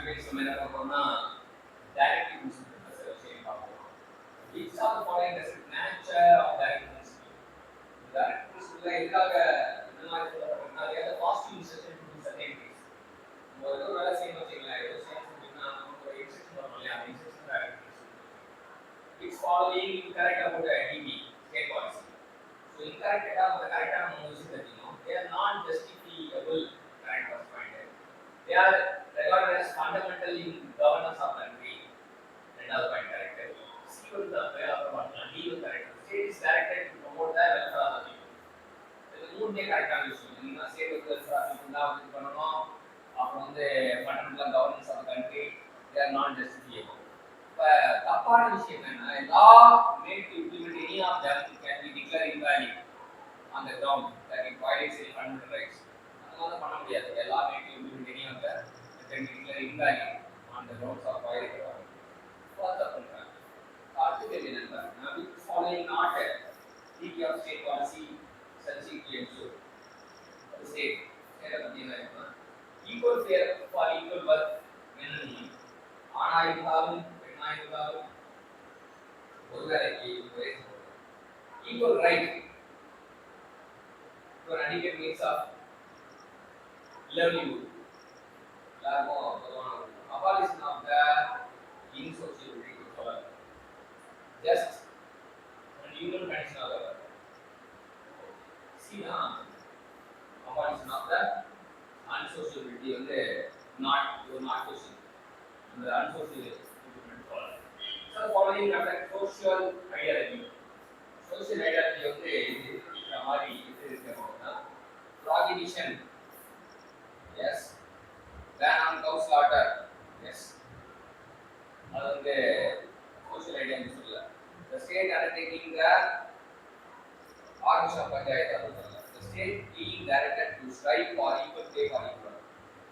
பேசி நம்ம என்ன பார்ப்போம்னா டைரக்ட் பிரின்சிபல் விஷயம் பார்ப்போம். Which are the following does it nature of direct principle? Direct principle எதுக்காக இந்த மாதிரி சொல்லப்படுறதுன்னா அது positive instruction to certain case. ஒரு வேலை செய்யணும் வச்சுக்கலாம், ஏதோ செய்யணும் அப்படின்னா நமக்கு ஒரு இன்ஸ்ட்ரக்ஷன் வரும் இல்லையா, அந்த instruction direct principle. It's following incorrect about the DB state policy. So incorrect about the correct நம்ம விஷயம் தெரியும். They are not justifiable correct first point. They are regarded as fundamental in governance of country. Another point correct. C was the way of the D was correct. State is directed to promote the welfare of the people. The mood ne correct விஷயம். நீங்க state was welfare of people தான் வந்து பண்ணனும். அப்புறம் வந்து fundamental governance of the country. They are not justifiable. தப்பான விஷயம் என்ன, law made to implement any of them can be declared invalid on the ground that it violates any fundamental rights. அதனால பண்ண முடியாது. law made to implement any of them can be declared invalid on the grounds of violating the further contract. Article என்னன்னா, which following not a treaty of state policy such to ensure the state என்ன equal fair for equal worth men and women. ஆனா இருந்தாலும் பெண்ணாயிருந்தாலும் ஒரு வேலைக்கு equal right to an adequate means of livelihood. Abolition of the insociability just and human condition of the world. See na abolition of the unsociability வந்து not social. The unsocial so following affect social ideology. Social ideology வந்து இந்த மாதிரி இது இருக்குன்னா prohibition, yes, ban on cow slaughter, yes, அது வந்து social ideology சொல்ல. The state undertaking the organization of panchayat சொல்ல. The state being directed to strive for equal pay for equal.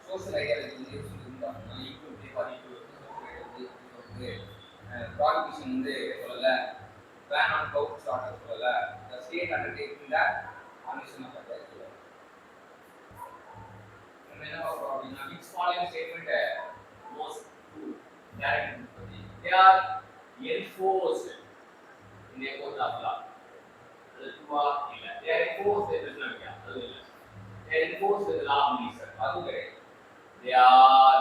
Social ideology வந்து சொல்லுவாங்க equal pay for equal. Prohibition வந்து சொல்லல, ban on cow slaughter சொல்லல. The state undertaking the organization of panchayat சொல்ல. என்ன அப்படின்னா which following statement most true direct they are enforced in a court of law. அது ட்ரூவா இல்ல, they are enforced பிரச்சனையா அது இல்ல, they are enforced with law officer அது கிடையாது. They are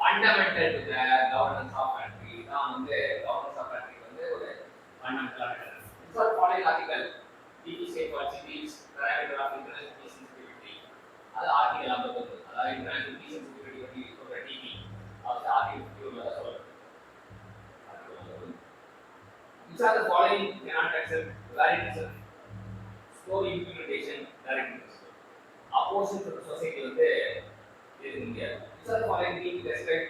fundamental to the governance of country. தான் வந்து governance of country வந்து ஒரு fundamental ஆன so following article DP state policy parameter of international peace and security. அது ஆர்டிகல் 59, அதாவது international peace and security பத்தி சொல்ற DP அது ஆர்டிகல் 51 ல சொல்றது. Which are the following cannot accept validation slow implementation direct principle. Opposition to the society வந்து இது முடியாது. Which are the following being respect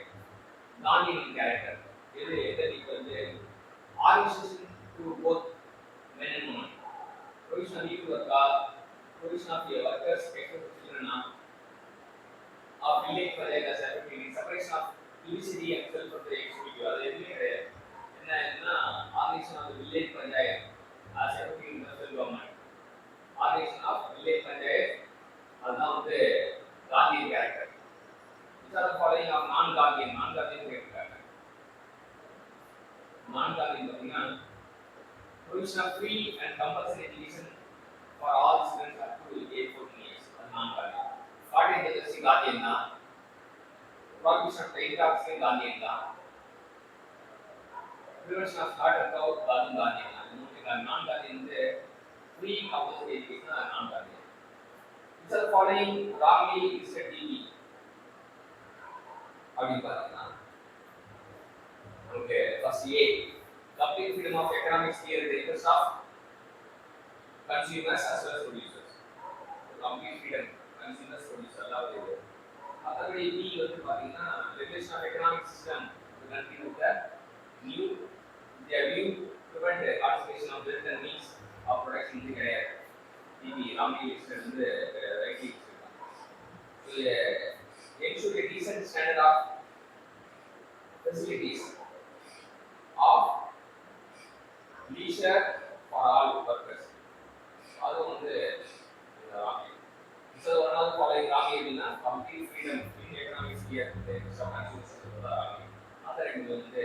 non-union character. இது எதற்கு வந்து organization to both men and women. Provision of equal work, provision of workers expectation of village project as separation of judiciary and self of the executive. அது எதுவுமே கிடையாது. என்னன்னா organization of the village panchayat as separately in the central government. Organization of village panchayat அதுதான் வந்து Gandhian character. Which are the following of non-Gandhian கேட்டிருக்காங்க. Non-Gandhian பார்த்தீங்கன்னா provision of free and compulsory education for all students up to age 14 years. அது non-Gandhian. Cardiac agency Gandhian தான். Prohibition of intoxication Gandhian தான். Prevention of slaughter cow Gandhian தான். Non-Gandhian வந்து free compulsory education non-Gandhian. Which are the following wrongly listed DB? அப்படின்னு பார்த்தீங்கன்னா okay first A complete freedom of economic sphere in the interest of consumers as well as producers. Complete freedom consumers producers அதாவது அதோட B வந்து பார்த்தீங்கன்னா regulation of economic system to continue with the new view prevent participation of built and means of production இது கிடையாது. DB wrongly listed வந்து rightly ensure a decent standard of facilities of leisure for all workers. அது வந்து wrong. So one of the following wrong அப்படின்னா complete freedom in economic here today, some actually ஆத்தரைகள் வந்து